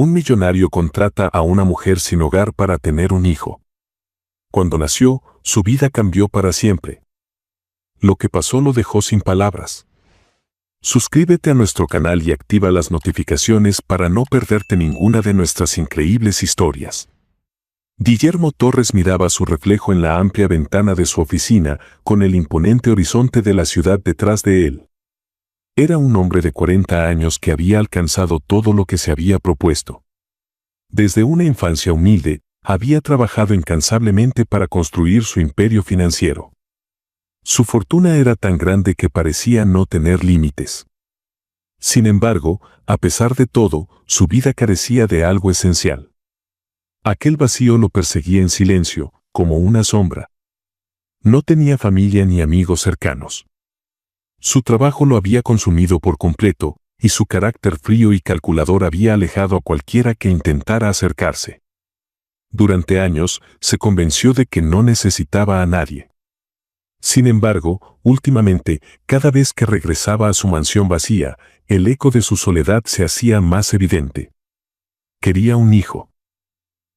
Un millonario contrata a una mujer sin hogar para tener un hijo. Cuando nació, su vida cambió para siempre. Lo que pasó lo dejó sin palabras. Suscríbete a nuestro canal y activa las notificaciones para no perderte ninguna de nuestras increíbles historias. Guillermo Torres miraba su reflejo en la amplia ventana de su oficina, con el imponente horizonte de la ciudad detrás de él. Era un hombre de 40 años que había alcanzado todo lo que se había propuesto. Desde una infancia humilde, había trabajado incansablemente para construir su imperio financiero. Su fortuna era tan grande que parecía no tener límites. Sin embargo, a pesar de todo, su vida carecía de algo esencial. Aquel vacío lo perseguía en silencio, como una sombra. No tenía familia ni amigos cercanos. Su trabajo lo había consumido por completo, y su carácter frío y calculador había alejado a cualquiera que intentara acercarse. Durante años, se convenció de que no necesitaba a nadie. Sin embargo, últimamente, cada vez que regresaba a su mansión vacía, el eco de su soledad se hacía más evidente. Quería un hijo.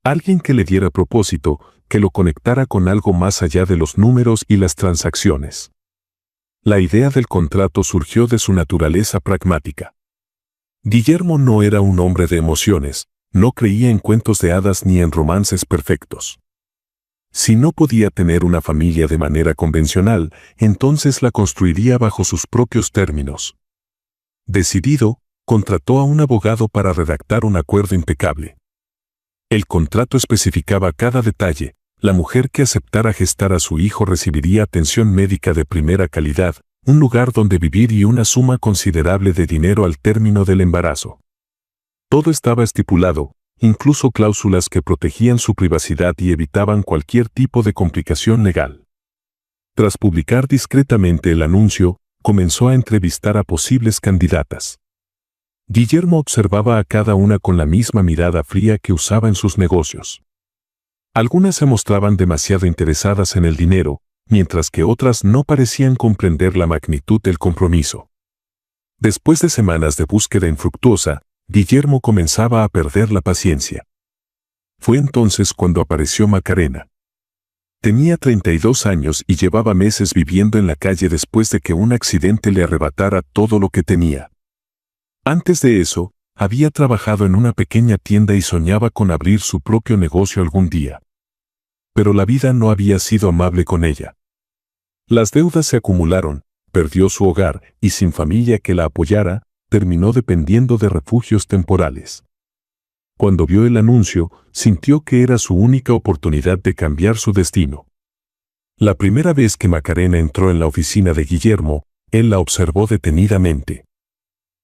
Alguien que le diera propósito, que lo conectara con algo más allá de los números y las transacciones. La idea del contrato surgió de su naturaleza pragmática. Guillermo no era un hombre de emociones, no creía en cuentos de hadas ni en romances perfectos. Si no podía tener una familia de manera convencional, entonces la construiría bajo sus propios términos. Decidido, contrató a un abogado para redactar un acuerdo impecable. El contrato especificaba cada detalle. La mujer que aceptara gestar a su hijo recibiría atención médica de primera calidad, un lugar donde vivir y una suma considerable de dinero al término del embarazo. Todo estaba estipulado, incluso cláusulas que protegían su privacidad y evitaban cualquier tipo de complicación legal. Tras publicar discretamente el anuncio, comenzó a entrevistar a posibles candidatas. Guillermo observaba a cada una con la misma mirada fría que usaba en sus negocios. Algunas se mostraban demasiado interesadas en el dinero, mientras que otras no parecían comprender la magnitud del compromiso. Después de semanas de búsqueda infructuosa, Guillermo comenzaba a perder la paciencia. Fue entonces cuando apareció Macarena. Tenía 32 años y llevaba meses viviendo en la calle después de que un accidente le arrebatara todo lo que tenía. Antes de eso, había trabajado en una pequeña tienda y soñaba con abrir su propio negocio algún día. Pero la vida no había sido amable con ella. Las deudas se acumularon, perdió su hogar y sin familia que la apoyara, terminó dependiendo de refugios temporales. Cuando vio el anuncio, sintió que era su única oportunidad de cambiar su destino. La primera vez que Macarena entró en la oficina de Guillermo, él la observó detenidamente.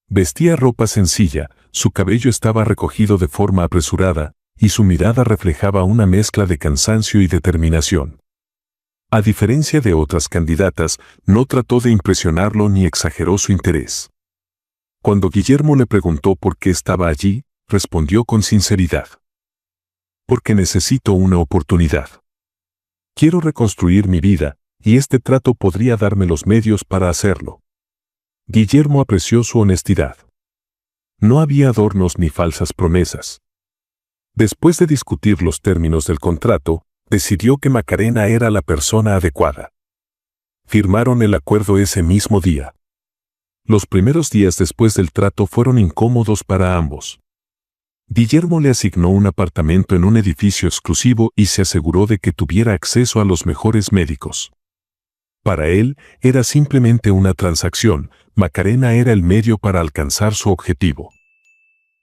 Vestía ropa sencilla, su cabello estaba recogido de forma apresurada, y su mirada reflejaba una mezcla de cansancio y determinación. A diferencia de otras candidatas, no trató de impresionarlo ni exageró su interés. Cuando Guillermo le preguntó por qué estaba allí, respondió con sinceridad. Porque necesito una oportunidad. Quiero reconstruir mi vida, y este trato podría darme los medios para hacerlo. Guillermo apreció su honestidad. No había adornos ni falsas promesas. Después de discutir los términos del contrato, decidió que Macarena era la persona adecuada. Firmaron el acuerdo ese mismo día. Los primeros días después del trato fueron incómodos para ambos. Guillermo le asignó un apartamento en un edificio exclusivo y se aseguró de que tuviera acceso a los mejores médicos. Para él, era simplemente una transacción, Macarena era el medio para alcanzar su objetivo.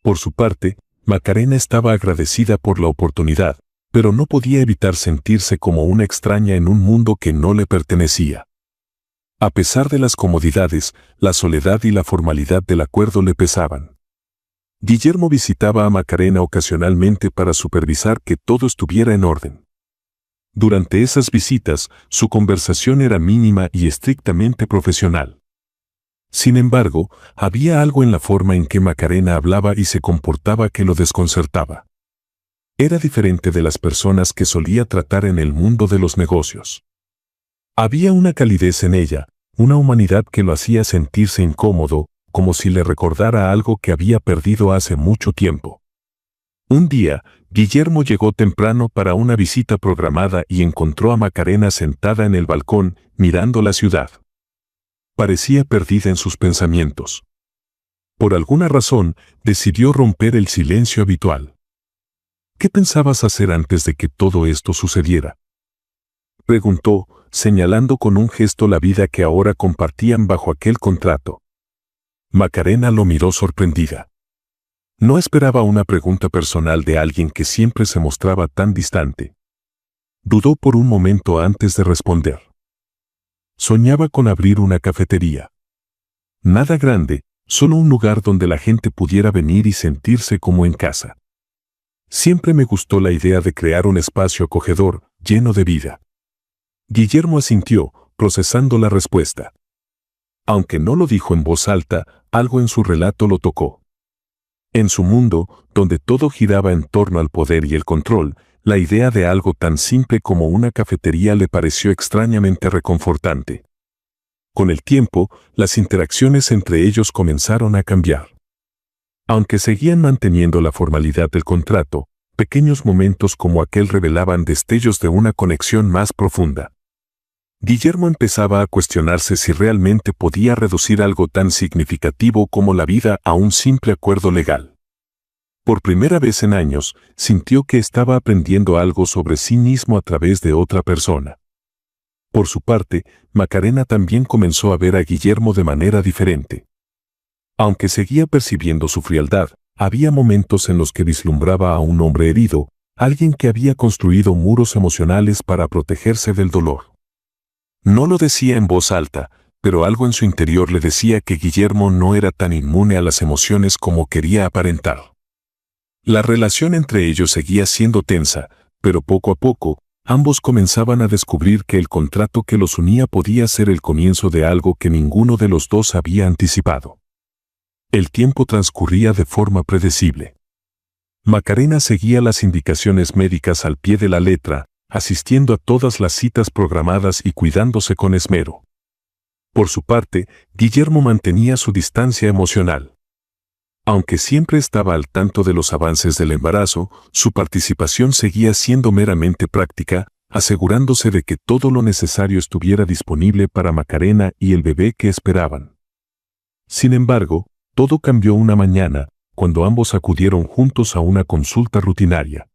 Por su parte, Macarena estaba agradecida por la oportunidad, pero no podía evitar sentirse como una extraña en un mundo que no le pertenecía. A pesar de las comodidades, la soledad y la formalidad del acuerdo le pesaban. Guillermo visitaba a Macarena ocasionalmente para supervisar que todo estuviera en orden. Durante esas visitas, su conversación era mínima y estrictamente profesional. Sin embargo, había algo en la forma en que Macarena hablaba y se comportaba que lo desconcertaba. Era diferente de las personas que solía tratar en el mundo de los negocios. Había una calidez en ella, una humanidad que lo hacía sentirse incómodo, como si le recordara algo que había perdido hace mucho tiempo. Un día, Guillermo llegó temprano para una visita programada y encontró a Macarena sentada en el balcón, mirando la ciudad. Parecía perdida en sus pensamientos. Por alguna razón, decidió romper el silencio habitual. ¿Qué pensabas hacer antes de que todo esto sucediera?, preguntó, señalando con un gesto la vida que ahora compartían bajo aquel contrato. Macarena lo miró sorprendida. No esperaba una pregunta personal de alguien que siempre se mostraba tan distante. Dudó por un momento antes de responder. Soñaba con abrir una cafetería. Nada grande, solo un lugar donde la gente pudiera venir y sentirse como en casa. Siempre me gustó la idea de crear un espacio acogedor, lleno de vida. Guillermo asintió, procesando la respuesta. Aunque no lo dijo en voz alta, algo en su relato lo tocó. En su mundo, donde todo giraba en torno al poder y el control, la idea de algo tan simple como una cafetería le pareció extrañamente reconfortante. Con el tiempo, las interacciones entre ellos comenzaron a cambiar. Aunque seguían manteniendo la formalidad del contrato, pequeños momentos como aquel revelaban destellos de una conexión más profunda. Guillermo empezaba a cuestionarse si realmente podía reducir algo tan significativo como la vida a un simple acuerdo legal. Por primera vez en años, sintió que estaba aprendiendo algo sobre sí mismo a través de otra persona. Por su parte, Macarena también comenzó a ver a Guillermo de manera diferente. Aunque seguía percibiendo su frialdad, había momentos en los que vislumbraba a un hombre herido, alguien que había construido muros emocionales para protegerse del dolor. No lo decía en voz alta, pero algo en su interior le decía que Guillermo no era tan inmune a las emociones como quería aparentar. La relación entre ellos seguía siendo tensa, pero poco a poco, ambos comenzaban a descubrir que el contrato que los unía podía ser el comienzo de algo que ninguno de los dos había anticipado. El tiempo transcurría de forma predecible. Macarena seguía las indicaciones médicas al pie de la letra, asistiendo a todas las citas programadas y cuidándose con esmero. Por su parte, Guillermo mantenía su distancia emocional. Aunque siempre estaba al tanto de los avances del embarazo, su participación seguía siendo meramente práctica, asegurándose de que todo lo necesario estuviera disponible para Macarena y el bebé que esperaban. Sin embargo, todo cambió una mañana, cuando ambos acudieron juntos a una consulta rutinaria.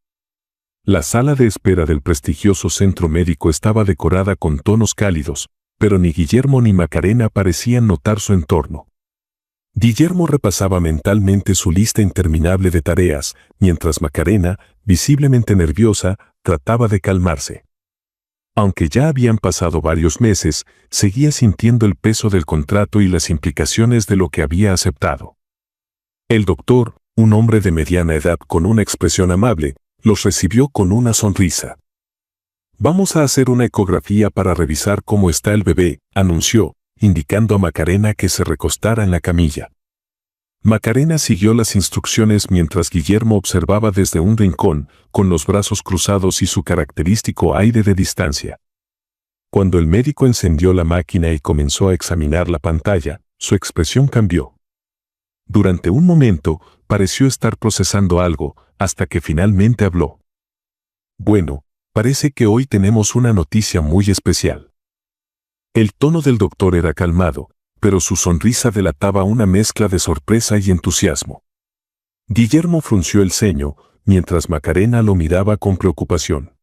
La sala de espera del prestigioso centro médico estaba decorada con tonos cálidos, pero ni Guillermo ni Macarena parecían notar su entorno. Guillermo repasaba mentalmente su lista interminable de tareas, mientras Macarena, visiblemente nerviosa, trataba de calmarse. Aunque ya habían pasado varios meses, seguía sintiendo el peso del contrato y las implicaciones de lo que había aceptado. El doctor, un hombre de mediana edad con una expresión amable, los recibió con una sonrisa. «Vamos a hacer una ecografía para revisar cómo está el bebé», anunció, indicando a Macarena que se recostara en la camilla. Macarena siguió las instrucciones mientras Guillermo observaba desde un rincón, con los brazos cruzados y su característico aire de distancia. Cuando el médico encendió la máquina y comenzó a examinar la pantalla, su expresión cambió. Durante un momento, pareció estar procesando algo, hasta que finalmente habló. «Bueno, parece que hoy tenemos una noticia muy especial». El tono del doctor era calmado, pero su sonrisa delataba una mezcla de sorpresa y entusiasmo. Guillermo frunció el ceño, mientras Macarena lo miraba con preocupación.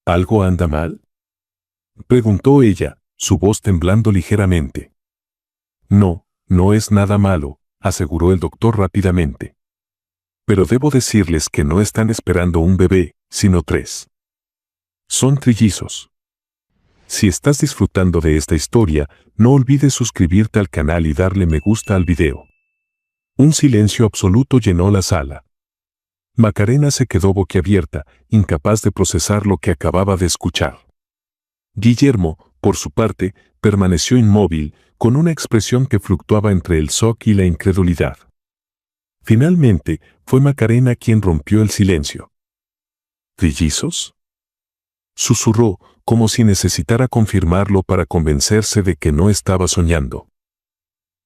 «¿Algo anda mal?», preguntó ella, su voz temblando ligeramente. «No, no es nada malo», aseguró el doctor rápidamente. «Pero debo decirles que no están esperando un bebé, sino 3. Son trillizos». Si estás disfrutando de esta historia, no olvides suscribirte al canal y darle me gusta al video. Un silencio absoluto llenó la sala. Macarena se quedó boquiabierta, incapaz de procesar lo que acababa de escuchar. Guillermo, por su parte, permaneció inmóvil, con una expresión que fluctuaba entre el shock y la incredulidad. Finalmente, fue Macarena quien rompió el silencio. ¿Trillizos?, susurró, como si necesitara confirmarlo para convencerse de que no estaba soñando.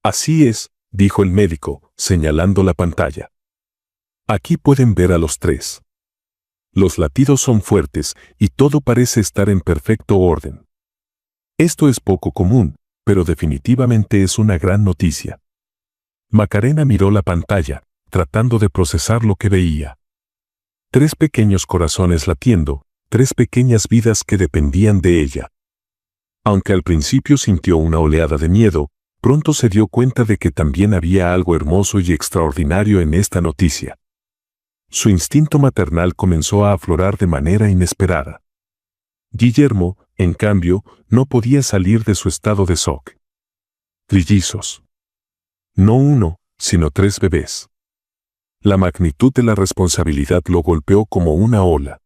«Así es», dijo el médico, señalando la pantalla. Aquí pueden ver a los tres. Los latidos son fuertes y todo parece estar en perfecto orden. Esto es poco común, pero definitivamente es una gran noticia. Macarena miró la pantalla, tratando de procesar lo que veía. 3 pequeños corazones latiendo, 3 pequeñas vidas que dependían de ella. Aunque al principio sintió una oleada de miedo, pronto se dio cuenta de que también había algo hermoso y extraordinario en esta noticia. Su instinto maternal comenzó a aflorar de manera inesperada. Guillermo, en cambio, no podía salir de su estado de shock. Trillizos. No uno, sino 3 bebés. La magnitud de la responsabilidad lo golpeó como una ola.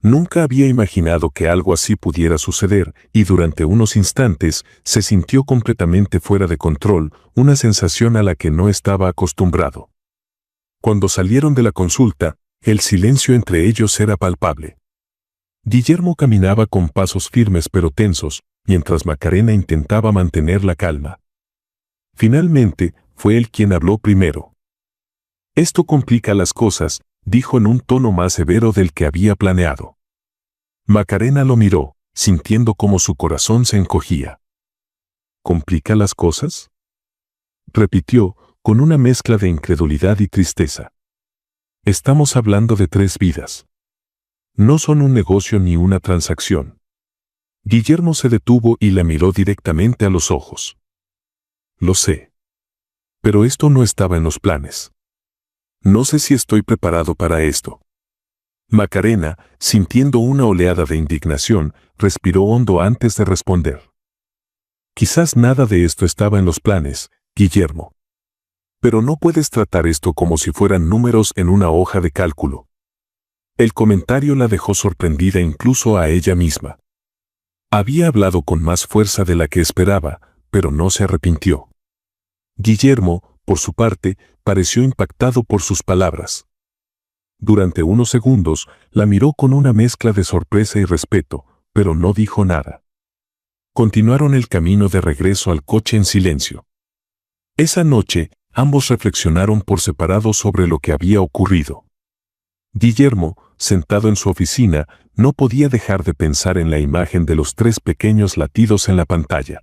Nunca había imaginado que algo así pudiera suceder y durante unos instantes se sintió completamente fuera de control, una sensación a la que no estaba acostumbrado. Cuando salieron de la consulta, el silencio entre ellos era palpable. Guillermo caminaba con pasos firmes pero tensos, mientras Macarena intentaba mantener la calma. Finalmente, fue él quien habló primero. «Esto complica las cosas», dijo en un tono más severo del que había planeado. Macarena lo miró, sintiendo como su corazón se encogía. «¿Complica las cosas?», repitió, con una mezcla de incredulidad y tristeza. «Estamos hablando de 3 vidas. No son un negocio ni una transacción». Guillermo se detuvo y la miró directamente a los ojos. «Lo sé. Pero esto no estaba en los planes. No sé si estoy preparado para esto». Macarena, sintiendo una oleada de indignación, respiró hondo antes de responder. «Quizás nada de esto estaba en los planes, Guillermo. Pero no puedes tratar esto como si fueran números en una hoja de cálculo». El comentario la dejó sorprendida incluso a ella misma. Había hablado con más fuerza de la que esperaba, pero no se arrepintió. Guillermo, por su parte, pareció impactado por sus palabras. Durante unos segundos, la miró con una mezcla de sorpresa y respeto, pero no dijo nada. Continuaron el camino de regreso al coche en silencio. Esa noche, ambos reflexionaron por separado sobre lo que había ocurrido. Guillermo, sentado en su oficina, no podía dejar de pensar en la imagen de los 3 pequeños latidos en la pantalla.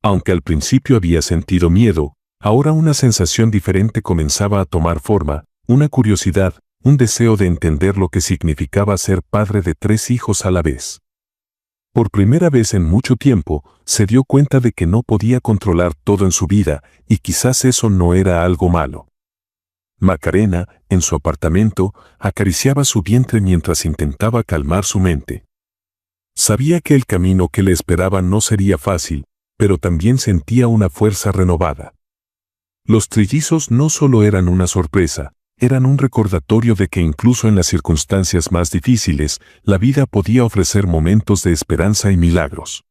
Aunque al principio había sentido miedo, ahora una sensación diferente comenzaba a tomar forma, una curiosidad, un deseo de entender lo que significaba ser padre de 3 hijos a la vez. Por primera vez en mucho tiempo, se dio cuenta de que no podía controlar todo en su vida, y quizás eso no era algo malo. Macarena, en su apartamento, acariciaba su vientre mientras intentaba calmar su mente. Sabía que el camino que le esperaba no sería fácil, pero también sentía una fuerza renovada. Los trillizos no solo eran una sorpresa, eran un recordatorio de que incluso en las circunstancias más difíciles, la vida podía ofrecer momentos de esperanza y milagros.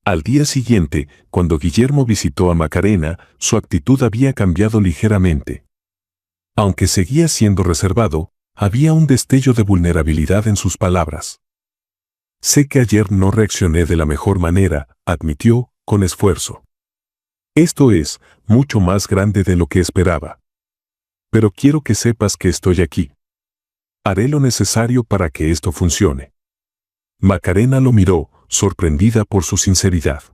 Al día siguiente, cuando Guillermo visitó a Macarena, su actitud había cambiado ligeramente. Aunque seguía siendo reservado, había un destello de vulnerabilidad en sus palabras. «Sé que ayer no reaccioné de la mejor manera», admitió, con esfuerzo. «Esto es mucho más grande de lo que esperaba. Pero quiero que sepas que estoy aquí. Haré lo necesario para que esto funcione». Macarena lo miró, sorprendida por su sinceridad.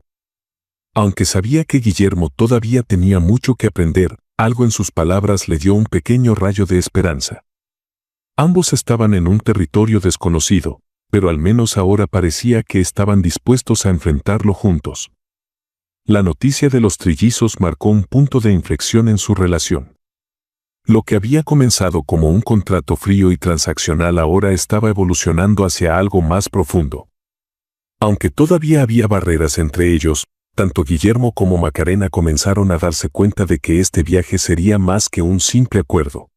Aunque sabía que Guillermo todavía tenía mucho que aprender, algo en sus palabras le dio un pequeño rayo de esperanza. Ambos estaban en un territorio desconocido, pero al menos ahora parecía que estaban dispuestos a enfrentarlo juntos. La noticia de los trillizos marcó un punto de inflexión en su relación. Lo que había comenzado como un contrato frío y transaccional ahora estaba evolucionando hacia algo más profundo. Aunque todavía había barreras entre ellos, tanto Guillermo como Macarena comenzaron a darse cuenta de que este viaje sería más que un simple acuerdo.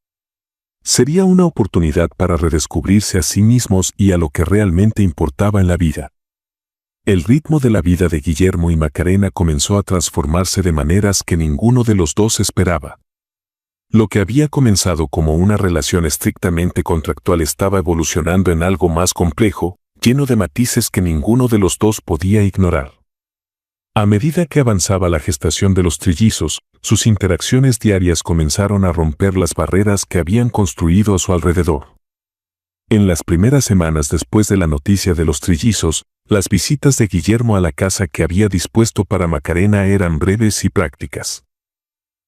Sería una oportunidad para redescubrirse a sí mismos y a lo que realmente importaba en la vida. El ritmo de la vida de Guillermo y Macarena comenzó a transformarse de maneras que ninguno de los dos esperaba. Lo que había comenzado como una relación estrictamente contractual estaba evolucionando en algo más complejo, lleno de matices que ninguno de los dos podía ignorar. A medida que avanzaba la gestación de los trillizos, sus interacciones diarias comenzaron a romper las barreras que habían construido a su alrededor. En las primeras semanas después de la noticia de los trillizos, las visitas de Guillermo a la casa que había dispuesto para Macarena eran breves y prácticas.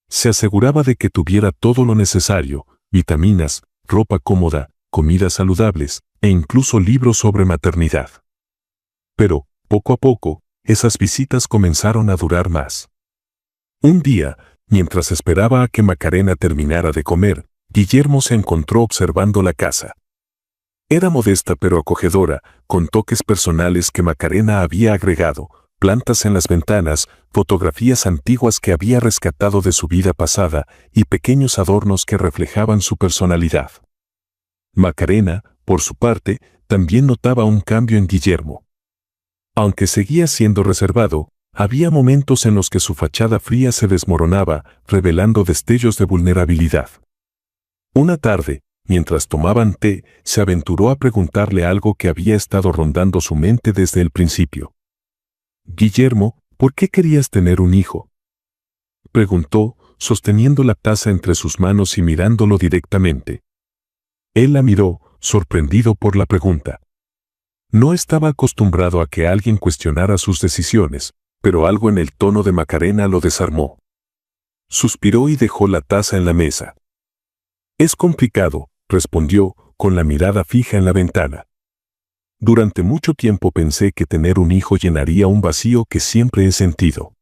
Se aseguraba de que tuviera todo lo necesario: vitaminas, ropa cómoda, comidas saludables e incluso libros sobre maternidad. Pero, poco a poco, esas visitas comenzaron a durar más. Un día, mientras esperaba a que Macarena terminara de comer, Guillermo se encontró observando la casa. Era modesta pero acogedora, con toques personales que Macarena había agregado: plantas en las ventanas, fotografías antiguas que había rescatado de su vida pasada y pequeños adornos que reflejaban su personalidad. Macarena, por su parte, también notaba un cambio en Guillermo. Aunque seguía siendo reservado, había momentos en los que su fachada fría se desmoronaba, revelando destellos de vulnerabilidad. Una tarde, mientras tomaban té, se aventuró a preguntarle algo que había estado rondando su mente desde el principio. «Guillermo, ¿por qué querías tener un hijo?», preguntó, sosteniendo la taza entre sus manos y mirándolo directamente. Él la miró, sorprendido por la pregunta. No estaba acostumbrado a que alguien cuestionara sus decisiones, pero algo en el tono de Macarena lo desarmó. Suspiró y dejó la taza en la mesa. «Es complicado», respondió, con la mirada fija en la ventana. «Durante mucho tiempo pensé que tener un hijo llenaría un vacío que siempre he sentido.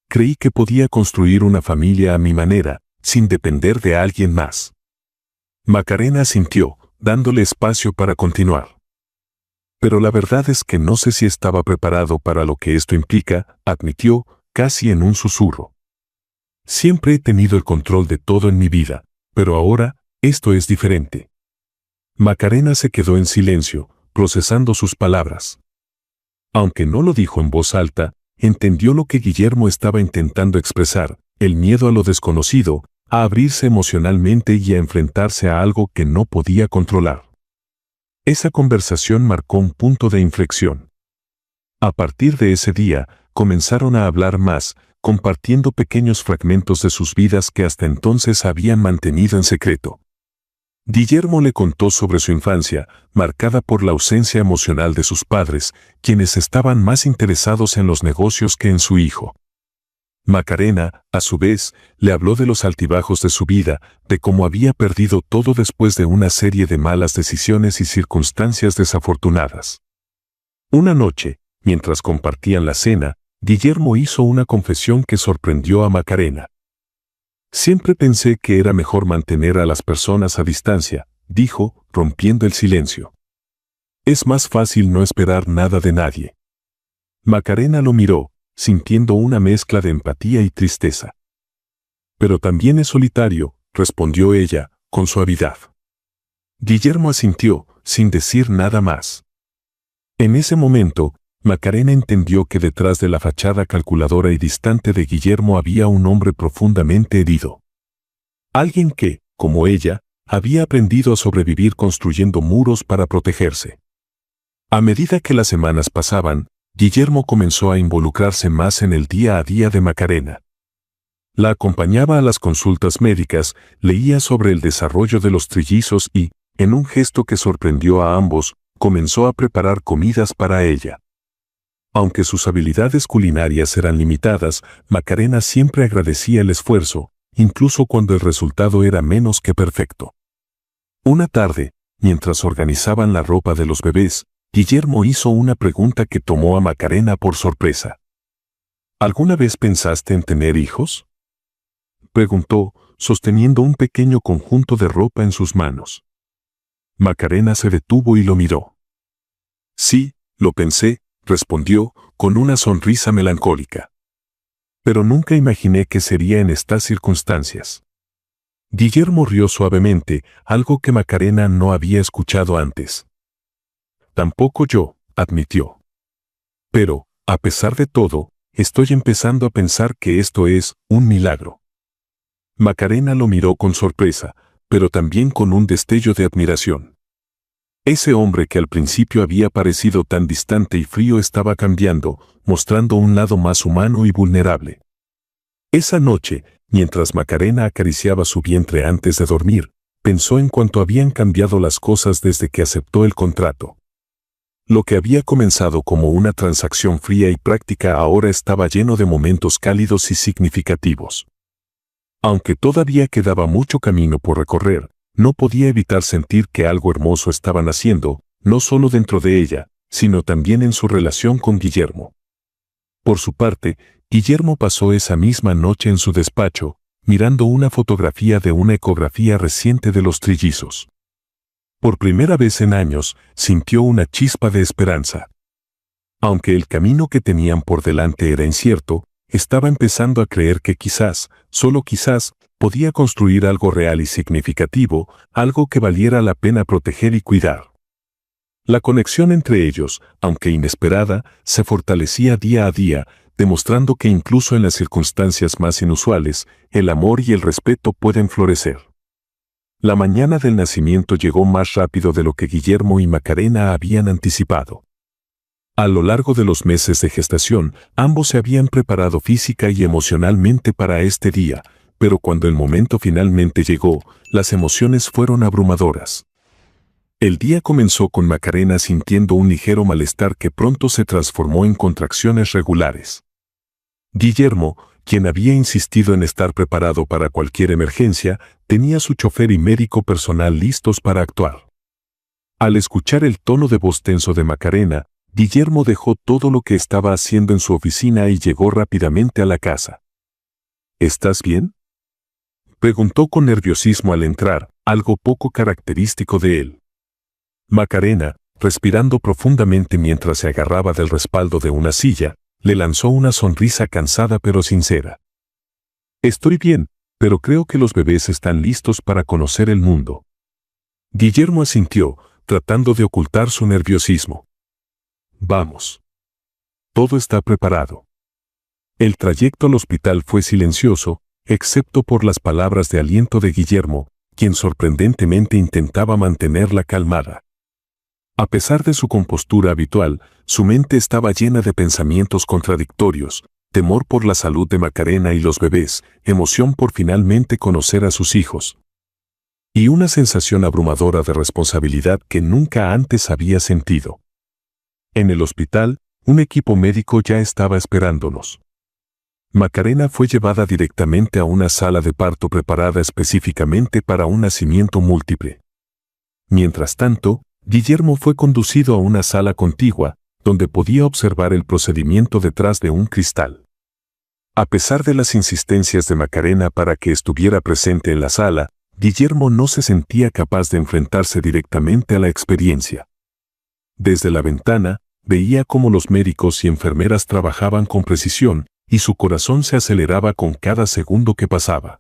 Creí que podía construir una familia a mi manera, sin depender de alguien más». Macarena asintió, dándole espacio para continuar. «Pero la verdad es que no sé si estaba preparado para lo que esto implica», admitió, casi en un susurro. «Siempre he tenido el control de todo en mi vida, pero ahora, esto es diferente». Macarena se quedó en silencio, procesando sus palabras. Aunque no lo dijo en voz alta, entendió lo que Guillermo estaba intentando expresar: el miedo a lo desconocido, a abrirse emocionalmente y a enfrentarse a algo que no podía controlar. Esa conversación marcó un punto de inflexión. A partir de ese día, comenzaron a hablar más, compartiendo pequeños fragmentos de sus vidas que hasta entonces habían mantenido en secreto. Guillermo le contó sobre su infancia, marcada por la ausencia emocional de sus padres, quienes estaban más interesados en los negocios que en su hijo. Macarena, a su vez, le habló de los altibajos de su vida, de cómo había perdido todo después de una serie de malas decisiones y circunstancias desafortunadas. Una noche, mientras compartían la cena, Guillermo hizo una confesión que sorprendió a Macarena. «Siempre pensé que era mejor mantener a las personas a distancia», dijo, rompiendo el silencio. «Es más fácil no esperar nada de nadie». Macarena lo miró, sintiendo una mezcla de empatía y tristeza. «Pero también es solitario», respondió ella, con suavidad. Guillermo asintió, sin decir nada más. En ese momento, Macarena entendió que detrás de la fachada calculadora y distante de Guillermo había un hombre profundamente herido. Alguien que, como ella, había aprendido a sobrevivir construyendo muros para protegerse. A medida que las semanas pasaban, Guillermo comenzó a involucrarse más en el día a día de Macarena. La acompañaba a las consultas médicas, leía sobre el desarrollo de los trillizos y, en un gesto que sorprendió a ambos, comenzó a preparar comidas para ella. Aunque sus habilidades culinarias eran limitadas, Macarena siempre agradecía el esfuerzo, incluso cuando el resultado era menos que perfecto. Una tarde, mientras organizaban la ropa de los bebés, Guillermo hizo una pregunta que tomó a Macarena por sorpresa. «¿Alguna vez pensaste en tener hijos?», preguntó, sosteniendo un pequeño conjunto de ropa en sus manos. Macarena se detuvo y lo miró. «Sí, lo pensé», respondió, con una sonrisa melancólica. «Pero nunca imaginé que sería en estas circunstancias». Guillermo rió suavemente, algo que Macarena no había escuchado antes. «Tampoco yo», admitió. «Pero, a pesar de todo, estoy empezando a pensar que esto es un milagro». Macarena lo miró con sorpresa, pero también con un destello de admiración. Ese hombre que al principio había parecido tan distante y frío estaba cambiando, mostrando un lado más humano y vulnerable. Esa noche, mientras Macarena acariciaba su vientre antes de dormir, pensó en cuánto habían cambiado las cosas desde que aceptó el contrato. Lo que había comenzado como una transacción fría y práctica ahora estaba lleno de momentos cálidos y significativos. Aunque todavía quedaba mucho camino por recorrer, no podía evitar sentir que algo hermoso estaba naciendo, no solo dentro de ella, sino también en su relación con Guillermo. Por su parte, Guillermo pasó esa misma noche en su despacho, mirando una fotografía de una ecografía reciente de los trillizos. Por primera vez en años, sintió una chispa de esperanza. Aunque el camino que tenían por delante era incierto, estaba empezando a creer que quizás, solo quizás, podía construir algo real y significativo, algo que valiera la pena proteger y cuidar. La conexión entre ellos, aunque inesperada, se fortalecía día a día, demostrando que incluso en las circunstancias más inusuales, el amor y el respeto pueden florecer. La mañana del nacimiento llegó más rápido de lo que Guillermo y Macarena habían anticipado. A lo largo de los meses de gestación, ambos se habían preparado física y emocionalmente para este día, pero cuando el momento finalmente llegó, las emociones fueron abrumadoras. El día comenzó con Macarena sintiendo un ligero malestar que pronto se transformó en contracciones regulares. Guillermo, quien había insistido en estar preparado para cualquier emergencia, tenía su chofer y médico personal listos para actuar. Al escuchar el tono de voz tenso de Macarena, Guillermo dejó todo lo que estaba haciendo en su oficina y llegó rápidamente a la casa. ¿Estás bien?, preguntó con nerviosismo al entrar, algo poco característico de él. Macarena, respirando profundamente mientras se agarraba del respaldo de una silla, le lanzó una sonrisa cansada pero sincera. Estoy bien, pero creo que los bebés están listos para conocer el mundo. Guillermo asintió, tratando de ocultar su nerviosismo. Vamos. Todo está preparado. El trayecto al hospital fue silencioso, excepto por las palabras de aliento de Guillermo, quien sorprendentemente intentaba mantenerla calmada. A pesar de su compostura habitual, su mente estaba llena de pensamientos contradictorios, temor por la salud de Macarena y los bebés, emoción por finalmente conocer a sus hijos, y una sensación abrumadora de responsabilidad que nunca antes había sentido. En el hospital, un equipo médico ya estaba esperándonos. Macarena fue llevada directamente a una sala de parto preparada específicamente para un nacimiento múltiple. Mientras tanto, Guillermo fue conducido a una sala contigua, donde podía observar el procedimiento detrás de un cristal. A pesar de las insistencias de Macarena para que estuviera presente en la sala, Guillermo no se sentía capaz de enfrentarse directamente a la experiencia. Desde la ventana, veía cómo los médicos y enfermeras trabajaban con precisión, y su corazón se aceleraba con cada segundo que pasaba.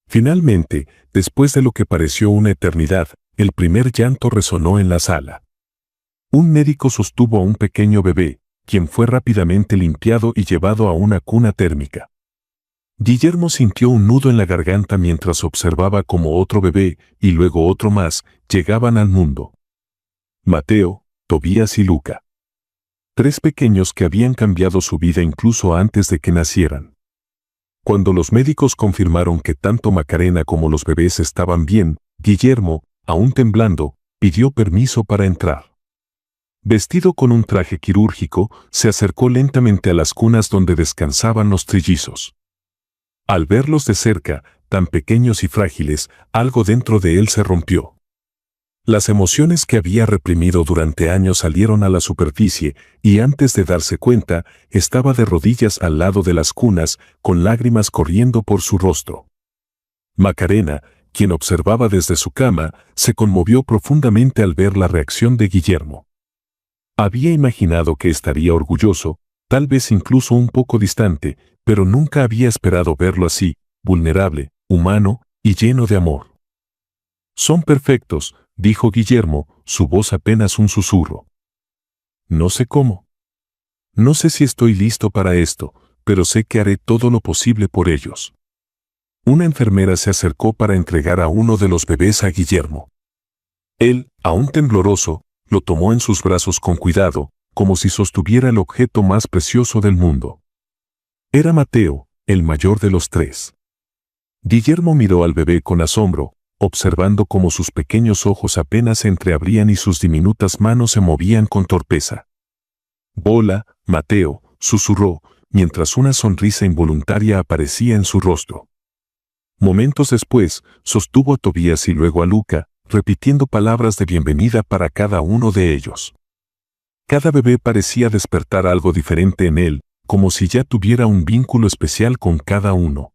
Finalmente, después de lo que pareció una eternidad, el primer llanto resonó en la sala. Un médico sostuvo a un pequeño bebé, quien fue rápidamente limpiado y llevado a una cuna térmica. Guillermo sintió un nudo en la garganta mientras observaba cómo otro bebé, y luego otro más, llegaban al mundo. Mateo, Tobías y Luca. 3 pequeños que habían cambiado su vida incluso antes de que nacieran. Cuando los médicos confirmaron que tanto Macarena como los bebés estaban bien, Guillermo, aún temblando, pidió permiso para entrar. Vestido con un traje quirúrgico, se acercó lentamente a las cunas donde descansaban los trillizos. Al verlos de cerca, tan pequeños y frágiles, algo dentro de él se rompió. Las emociones que había reprimido durante años salieron a la superficie, y antes de darse cuenta, estaba de rodillas al lado de las cunas, con lágrimas corriendo por su rostro. Macarena, quien observaba desde su cama, se conmovió profundamente al ver la reacción de Guillermo. Había imaginado que estaría orgulloso, tal vez incluso un poco distante, pero nunca había esperado verlo así, vulnerable, humano y lleno de amor. «Son perfectos», dijo Guillermo, su voz apenas un susurro. «No sé cómo. No sé si estoy listo para esto, pero sé que haré todo lo posible por ellos». Una enfermera se acercó para entregar a uno de los bebés a Guillermo. Él, Aún tembloroso, lo tomó en sus brazos con cuidado, como si sostuviera el objeto más precioso del mundo. Era Mateo, el mayor de los tres. Guillermo miró al bebé con asombro, observando cómo sus pequeños ojos apenas se entreabrían y sus diminutas manos se movían con torpeza. «Hola, Mateo», susurró, mientras una sonrisa involuntaria aparecía en su rostro. Momentos después, sostuvo a Tobías y luego a Luca, repitiendo palabras de bienvenida para cada uno de ellos. Cada bebé parecía despertar algo diferente en él, como si ya tuviera un vínculo especial con cada uno.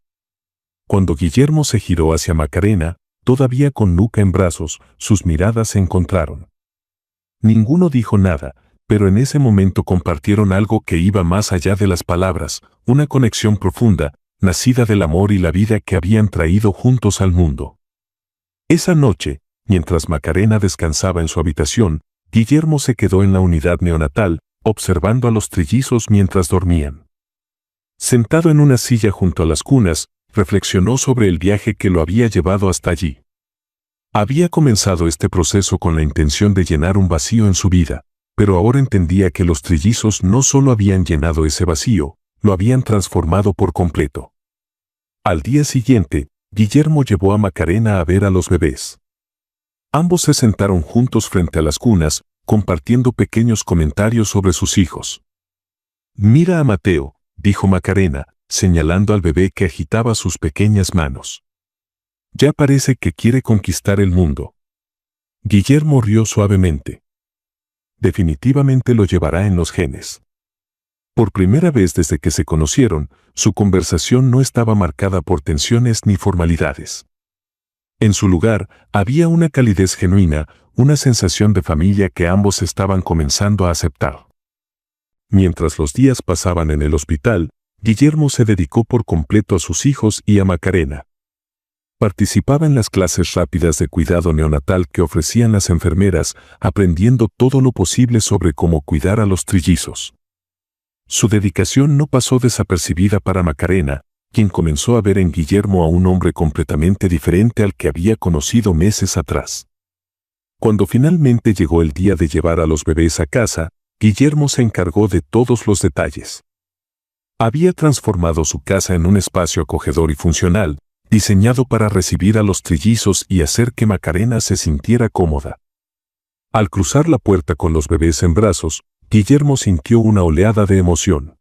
Cuando Guillermo se giró hacia Macarena, todavía con Luca en brazos, sus miradas se encontraron. Ninguno dijo nada, pero en ese momento compartieron algo que iba más allá de las palabras, una conexión profunda, nacida del amor y la vida que habían traído juntos al mundo. Esa noche, mientras Macarena descansaba en su habitación, Guillermo se quedó en la unidad neonatal, observando a los trillizos mientras dormían. Sentado en una silla junto a las cunas, reflexionó sobre el viaje que lo había llevado hasta allí. Había comenzado este proceso con la intención de llenar un vacío en su vida, pero ahora entendía que los trillizos no solo habían llenado ese vacío, lo habían transformado por completo. Al día siguiente, Guillermo llevó a Macarena a ver a los bebés. Ambos se sentaron juntos frente a las cunas, compartiendo pequeños comentarios sobre sus hijos. «Mira a Mateo», dijo Macarena, señalando al bebé que agitaba sus pequeñas manos. «Ya parece que quiere conquistar el mundo». Guillermo rió suavemente. Definitivamente lo llevará en los genes. Por primera vez desde que se conocieron, su conversación no estaba marcada por tensiones ni formalidades. En su lugar, había una calidez genuina, una sensación de familia que ambos estaban comenzando a aceptar. Mientras los días pasaban en el hospital, Guillermo se dedicó por completo a sus hijos y a Macarena. Participaba en las clases rápidas de cuidado neonatal que ofrecían las enfermeras, aprendiendo todo lo posible sobre cómo cuidar a los trillizos. Su dedicación no pasó desapercibida para Macarena, quien comenzó a ver en Guillermo a un hombre completamente diferente al que había conocido meses atrás. Cuando finalmente llegó el día de llevar a los bebés a casa, Guillermo se encargó de todos los detalles. Había transformado su casa en un espacio acogedor y funcional, diseñado para recibir a los trillizos y hacer que Macarena se sintiera cómoda. Al cruzar la puerta con los bebés en brazos, Guillermo sintió una oleada de emoción.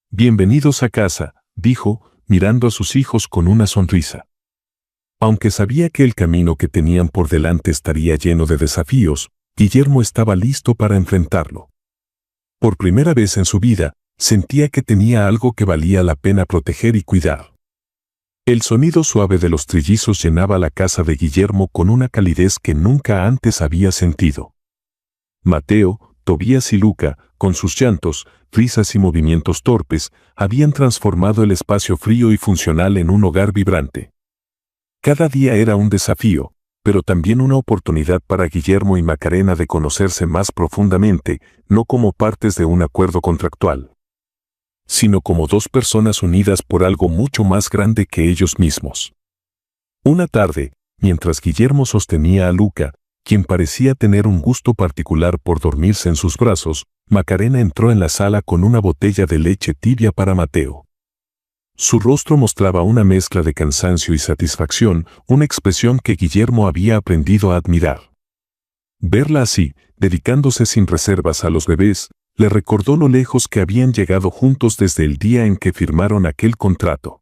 «Bienvenidos a casa», dijo, mirando a sus hijos con una sonrisa. Aunque sabía que el camino que tenían por delante estaría lleno de desafíos, Guillermo estaba listo para enfrentarlo. Por primera vez en su vida, sentía que tenía algo que valía la pena proteger y cuidar. El sonido suave de los trillizos llenaba la casa de Guillermo con una calidez que nunca antes había sentido. Mateo, Tobías y Luca, con sus llantos, risas y movimientos torpes, habían transformado el espacio frío y funcional en un hogar vibrante. Cada día era un desafío, pero también una oportunidad para Guillermo y Macarena de conocerse más profundamente, no como partes de un acuerdo contractual, sino como dos personas unidas por algo mucho más grande que ellos mismos. Una tarde, mientras Guillermo sostenía a Luca, quien parecía tener un gusto particular por dormirse en sus brazos, Macarena entró en la sala con una botella de leche tibia para Mateo. Su rostro mostraba una mezcla de cansancio y satisfacción, una expresión que Guillermo había aprendido a admirar. Verla así, dedicándose sin reservas a los bebés, le recordó lo lejos que habían llegado juntos desde el día en que firmaron aquel contrato.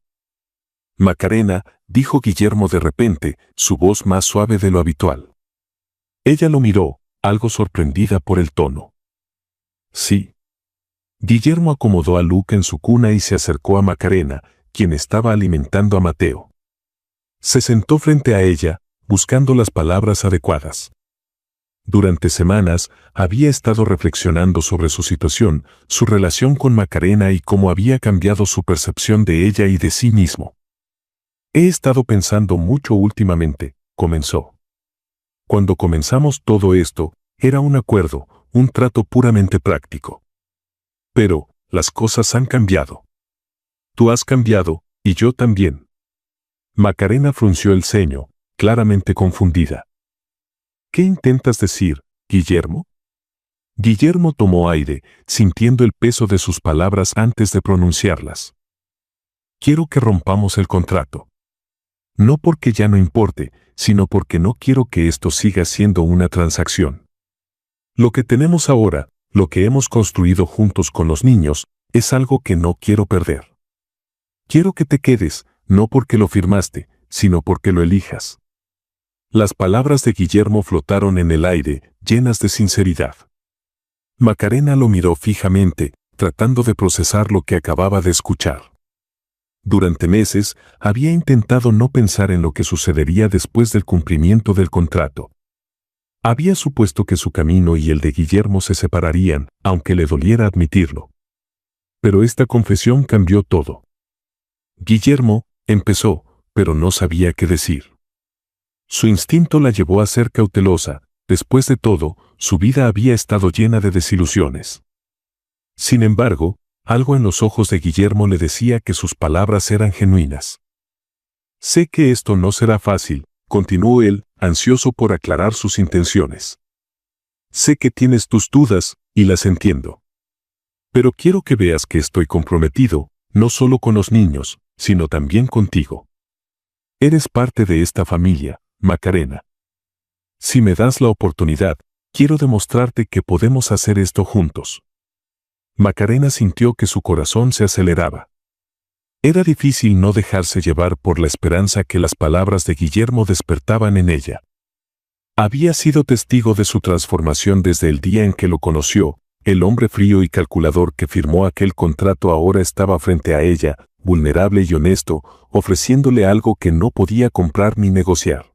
«Macarena», dijo Guillermo de repente, su voz más suave de lo habitual. Ella lo miró, algo sorprendida por el tono. «Sí». Guillermo acomodó a Luca en su cuna y se acercó a Macarena, quien estaba alimentando a Mateo. Se sentó frente a ella, buscando las palabras adecuadas. Durante semanas, había estado reflexionando sobre su situación, su relación con Macarena y cómo había cambiado su percepción de ella y de sí mismo. «He estado pensando mucho últimamente», comenzó. «Cuando comenzamos todo esto, era un acuerdo, un trato puramente práctico. Pero, las cosas han cambiado. Tú has cambiado, y yo también». Macarena frunció el ceño, claramente confundida. ¿Qué intentas decir, Guillermo? Guillermo tomó aire, sintiendo el peso de sus palabras antes de pronunciarlas. Quiero que rompamos el contrato. No porque ya no importe, sino porque no quiero que esto siga siendo una transacción. Lo que tenemos ahora, lo que hemos construido juntos con los niños, es algo que no quiero perder. Quiero que te quedes, no porque lo firmaste, sino porque lo elijas. Las palabras de Guillermo flotaron en el aire, llenas de sinceridad. Macarena lo miró fijamente, tratando de procesar lo que acababa de escuchar. Durante meses, había intentado no pensar en lo que sucedería después del cumplimiento del contrato. Había supuesto que su camino y el de Guillermo se separarían, aunque le doliera admitirlo. Pero esta confesión cambió todo. Guillermo, empezó, pero no sabía qué decir. Su instinto la llevó a ser cautelosa. Después de todo, su vida había estado llena de desilusiones. Sin embargo, algo en los ojos de Guillermo le decía que sus palabras eran genuinas. Sé que esto no será fácil, continuó él, ansioso por aclarar sus intenciones. Sé que tienes tus dudas, y las entiendo. Pero quiero que veas que estoy comprometido, no solo con los niños, sino también contigo. Eres parte de esta familia, Macarena. Si me das la oportunidad, quiero demostrarte que podemos hacer esto juntos. Macarena sintió que su corazón se aceleraba. Era difícil no dejarse llevar por la esperanza que las palabras de Guillermo despertaban en ella. Había sido testigo de su transformación desde el día en que lo conoció. El hombre frío y calculador que firmó aquel contrato ahora estaba frente a ella, vulnerable y honesto, ofreciéndole algo que no podía comprar ni negociar.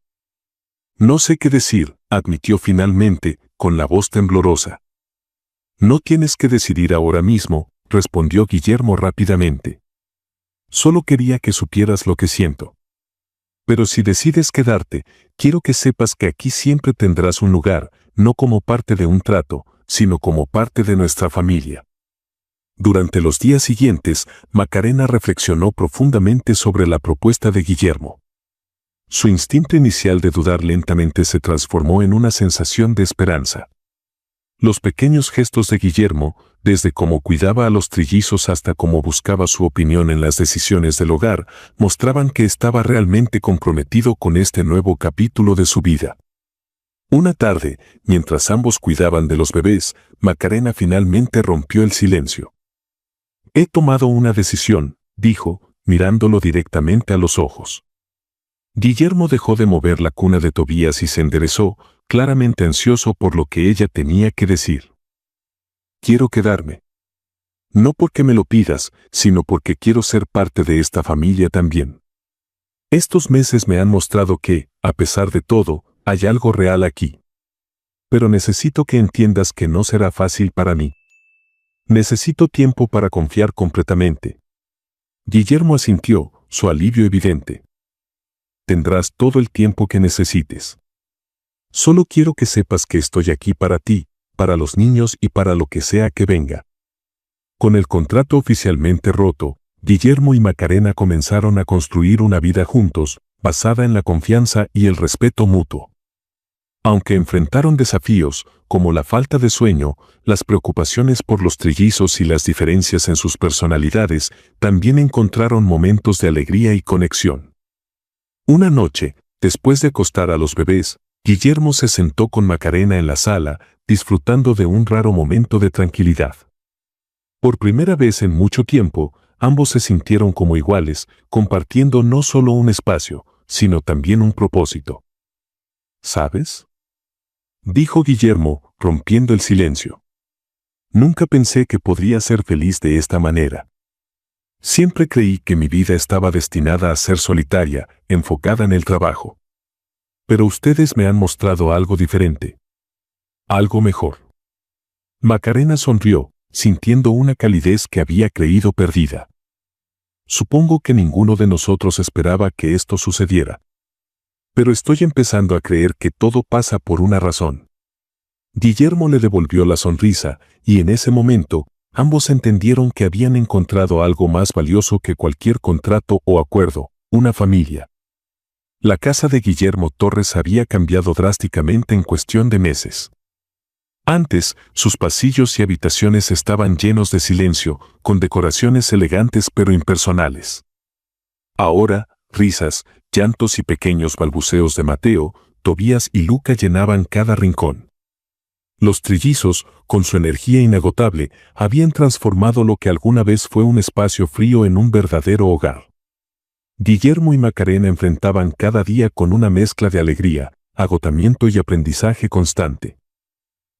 No sé qué decir, admitió finalmente, con la voz temblorosa. No tienes que decidir ahora mismo, respondió Guillermo rápidamente. Solo quería que supieras lo que siento. Pero si decides quedarte, quiero que sepas que aquí siempre tendrás un lugar, no como parte de un trato, sino como parte de nuestra familia. Durante los días siguientes, Macarena reflexionó profundamente sobre la propuesta de Guillermo. Su instinto inicial de dudar lentamente se transformó en una sensación de esperanza. Los pequeños gestos de Guillermo, desde cómo cuidaba a los trillizos hasta cómo buscaba su opinión en las decisiones del hogar, mostraban que estaba realmente comprometido con este nuevo capítulo de su vida. Una tarde, mientras ambos cuidaban de los bebés, Macarena finalmente rompió el silencio. He tomado una decisión, dijo, mirándolo directamente a los ojos. Guillermo dejó de mover la cuna de Tobías y se enderezó, claramente ansioso por lo que ella tenía que decir. Quiero quedarme. No porque me lo pidas, sino porque quiero ser parte de esta familia también. Estos meses me han mostrado que, a pesar de todo, hay algo real aquí. Pero necesito que entiendas que no será fácil para mí. Necesito tiempo para confiar completamente. Guillermo asintió, su alivio evidente. Tendrás todo el tiempo que necesites. Solo quiero que sepas que estoy aquí para ti, para los niños y para lo que sea que venga. Con el contrato oficialmente roto, Guillermo y Macarena comenzaron a construir una vida juntos, basada en la confianza y el respeto mutuo. Aunque enfrentaron desafíos, como la falta de sueño, las preocupaciones por los trillizos y las diferencias en sus personalidades, también encontraron momentos de alegría y conexión. Una noche, después de acostar a los bebés, Guillermo se sentó con Macarena en la sala, disfrutando de un raro momento de tranquilidad. Por primera vez en mucho tiempo, ambos se sintieron como iguales, compartiendo no solo un espacio, sino también un propósito. ¿Sabes?, dijo Guillermo, rompiendo el silencio. Nunca pensé que podría ser feliz de esta manera. Siempre creí que mi vida estaba destinada a ser solitaria, enfocada en el trabajo. Pero ustedes me han mostrado algo diferente. Algo mejor. Macarena sonrió, sintiendo una calidez que había creído perdida. Supongo que ninguno de nosotros esperaba que esto sucediera. Pero estoy empezando a creer que todo pasa por una razón. Guillermo le devolvió la sonrisa, y en ese momento, ambos entendieron que habían encontrado algo más valioso que cualquier contrato o acuerdo, una familia. La casa de Guillermo Torres había cambiado drásticamente en cuestión de meses. Antes, sus pasillos y habitaciones estaban llenos de silencio, con decoraciones elegantes pero impersonales. Ahora, risas, llantos y pequeños balbuceos de Mateo, Tobías y Luca llenaban cada rincón. Los trillizos, con su energía inagotable, habían transformado lo que alguna vez fue un espacio frío en un verdadero hogar. Guillermo y Macarena enfrentaban cada día con una mezcla de alegría, agotamiento y aprendizaje constante.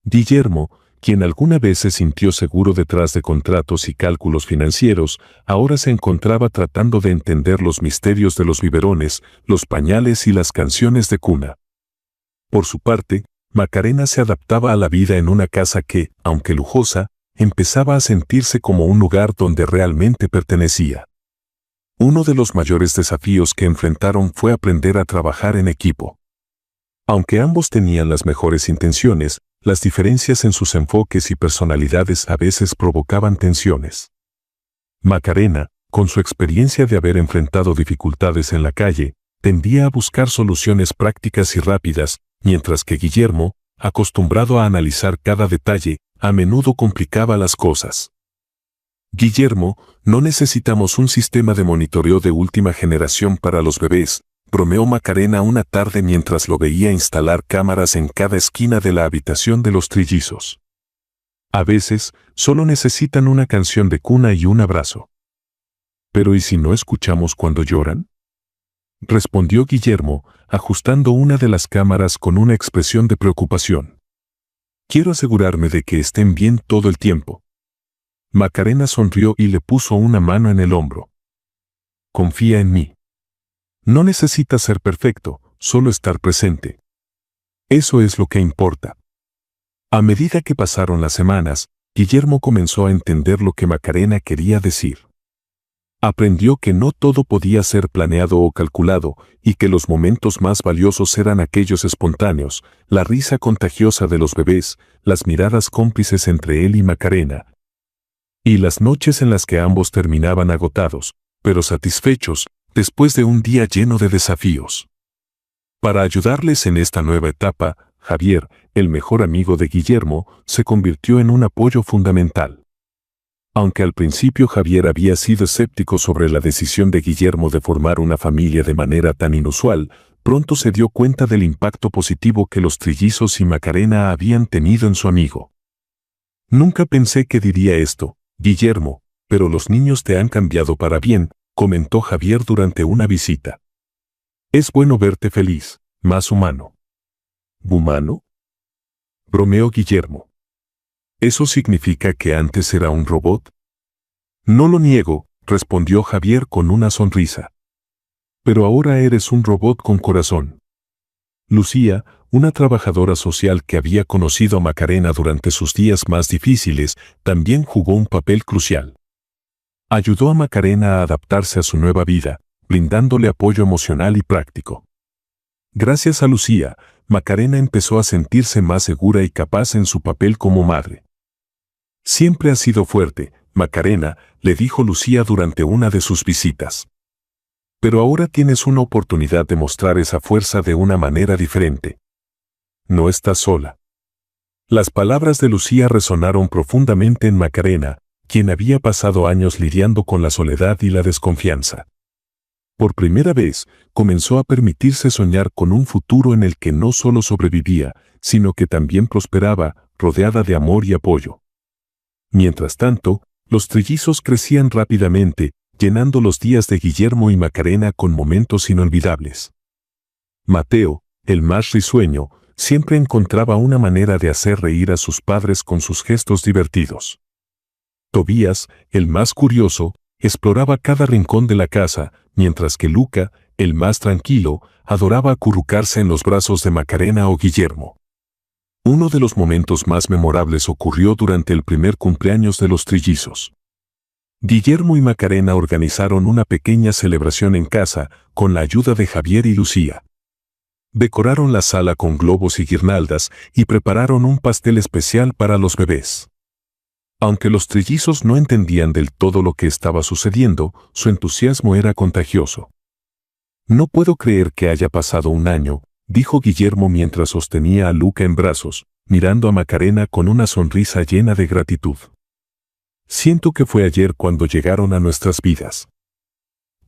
Guillermo, quien alguna vez se sintió seguro detrás de contratos y cálculos financieros, ahora se encontraba tratando de entender los misterios de los biberones, los pañales y las canciones de cuna. Por su parte, Macarena se adaptaba a la vida en una casa que, aunque lujosa, empezaba a sentirse como un lugar donde realmente pertenecía. Uno de los mayores desafíos que enfrentaron fue aprender a trabajar en equipo. Aunque ambos tenían las mejores intenciones, las diferencias en sus enfoques y personalidades a veces provocaban tensiones. Macarena, con su experiencia de haber enfrentado dificultades en la calle, tendía a buscar soluciones prácticas y rápidas, mientras que Guillermo, acostumbrado a analizar cada detalle, a menudo complicaba las cosas. Guillermo, no necesitamos un sistema de monitoreo de última generación para los bebés, bromeó Macarena una tarde mientras lo veía instalar cámaras en cada esquina de la habitación de los trillizos. A veces, solo necesitan una canción de cuna y un abrazo. ¿Pero y si no escuchamos cuando lloran? Respondió Guillermo, ajustando una de las cámaras con una expresión de preocupación. Quiero asegurarme de que estén bien todo el tiempo. Macarena sonrió y le puso una mano en el hombro. Confía en mí. No necesitas ser perfecto, solo estar presente. Eso es lo que importa. A medida que pasaron las semanas, Guillermo comenzó a entender lo que Macarena quería decir. Aprendió que no todo podía ser planeado o calculado, y que los momentos más valiosos eran aquellos espontáneos, la risa contagiosa de los bebés, las miradas cómplices entre él y Macarena, y las noches en las que ambos terminaban agotados, pero satisfechos, después de un día lleno de desafíos. Para ayudarles en esta nueva etapa, Javier, el mejor amigo de Guillermo, se convirtió en un apoyo fundamental. Aunque al principio Javier había sido escéptico sobre la decisión de Guillermo de formar una familia de manera tan inusual, pronto se dio cuenta del impacto positivo que los trillizos y Macarena habían tenido en su amigo. Nunca pensé que diría esto, Guillermo, pero los niños te han cambiado para bien, comentó Javier durante una visita. Es bueno verte feliz, más humano. ¿Humano? Bromeó Guillermo. ¿Eso significa que antes era un robot? No lo niego, respondió Javier con una sonrisa. Pero ahora eres un robot con corazón. Lucía, una trabajadora social que había conocido a Macarena durante sus días más difíciles, también jugó un papel crucial. Ayudó a Macarena a adaptarse a su nueva vida, brindándole apoyo emocional y práctico. Gracias a Lucía, Macarena empezó a sentirse más segura y capaz en su papel como madre. Siempre has sido fuerte, Macarena, le dijo Lucía durante una de sus visitas. Pero ahora tienes una oportunidad de mostrar esa fuerza de una manera diferente. No estás sola. Las palabras de Lucía resonaron profundamente en Macarena, quien había pasado años lidiando con la soledad y la desconfianza. Por primera vez, comenzó a permitirse soñar con un futuro en el que no solo sobrevivía, sino que también prosperaba, rodeada de amor y apoyo. Mientras tanto, los trillizos crecían rápidamente, llenando los días de Guillermo y Macarena con momentos inolvidables. Mateo, el más risueño, siempre encontraba una manera de hacer reír a sus padres con sus gestos divertidos. Tobías, el más curioso, exploraba cada rincón de la casa, mientras que Luca, el más tranquilo, adoraba acurrucarse en los brazos de Macarena o Guillermo. Uno de los momentos más memorables ocurrió durante el primer cumpleaños de los trillizos. Guillermo y Macarena organizaron una pequeña celebración en casa, con la ayuda de Javier y Lucía. Decoraron la sala con globos y guirnaldas y prepararon un pastel especial para los bebés. Aunque los trillizos no entendían del todo lo que estaba sucediendo, su entusiasmo era contagioso. No puedo creer que haya pasado un año, dijo Guillermo mientras sostenía a Luca en brazos, mirando a Macarena con una sonrisa llena de gratitud. Siento que fue ayer cuando llegaron a nuestras vidas.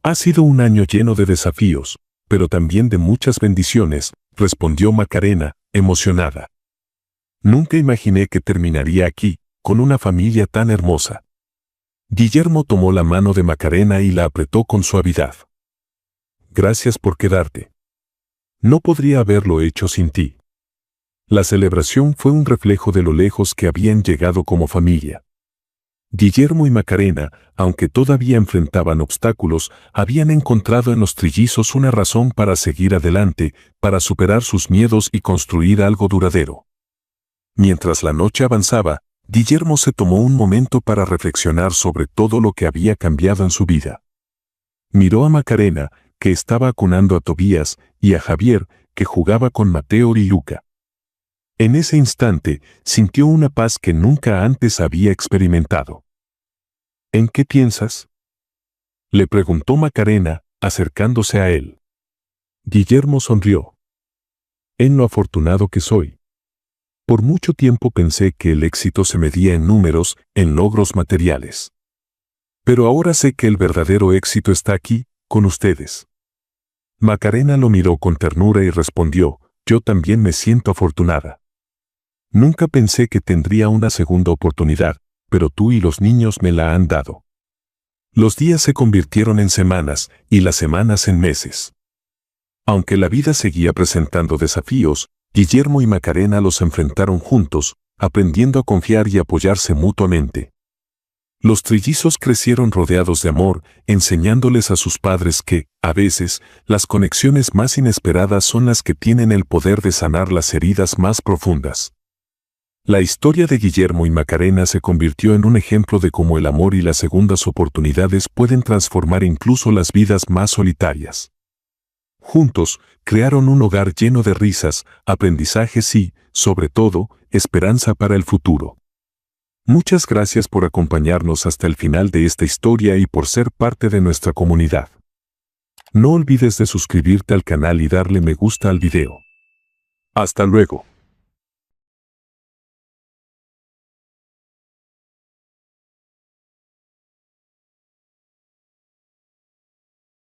Ha sido un año lleno de desafíos, pero también de muchas bendiciones, respondió Macarena, emocionada. Nunca imaginé que terminaría aquí, con una familia tan hermosa. Guillermo tomó la mano de Macarena y la apretó con suavidad. Gracias por quedarte. No podría haberlo hecho sin ti. La celebración fue un reflejo de lo lejos que habían llegado como familia. Guillermo y Macarena, aunque todavía enfrentaban obstáculos, habían encontrado en los trillizos una razón para seguir adelante, para superar sus miedos y construir algo duradero. Mientras la noche avanzaba, Guillermo se tomó un momento para reflexionar sobre todo lo que había cambiado en su vida. Miró a Macarena, que estaba acunando a Tobías, y a Javier, que jugaba con Mateo y Luca. En ese instante, sintió una paz que nunca antes había experimentado. ¿En qué piensas?, le preguntó Macarena, acercándose a él. Guillermo sonrió. En lo afortunado que soy. Por mucho tiempo pensé que el éxito se medía en números, en logros materiales. Pero ahora sé que el verdadero éxito está aquí, con ustedes. Macarena lo miró con ternura y respondió, yo también me siento afortunada. Nunca pensé que tendría una segunda oportunidad, pero tú y los niños me la han dado. Los días se convirtieron en semanas, y las semanas en meses. Aunque la vida seguía presentando desafíos, Guillermo y Macarena los enfrentaron juntos, aprendiendo a confiar y apoyarse mutuamente. Los trillizos crecieron rodeados de amor, enseñándoles a sus padres que, a veces, las conexiones más inesperadas son las que tienen el poder de sanar las heridas más profundas. La historia de Guillermo y Macarena se convirtió en un ejemplo de cómo el amor y las segundas oportunidades pueden transformar incluso las vidas más solitarias. Juntos, crearon un hogar lleno de risas, aprendizajes y, sobre todo, esperanza para el futuro. Muchas gracias por acompañarnos hasta el final de esta historia y por ser parte de nuestra comunidad. No olvides de suscribirte al canal y darle me gusta al video. Hasta luego.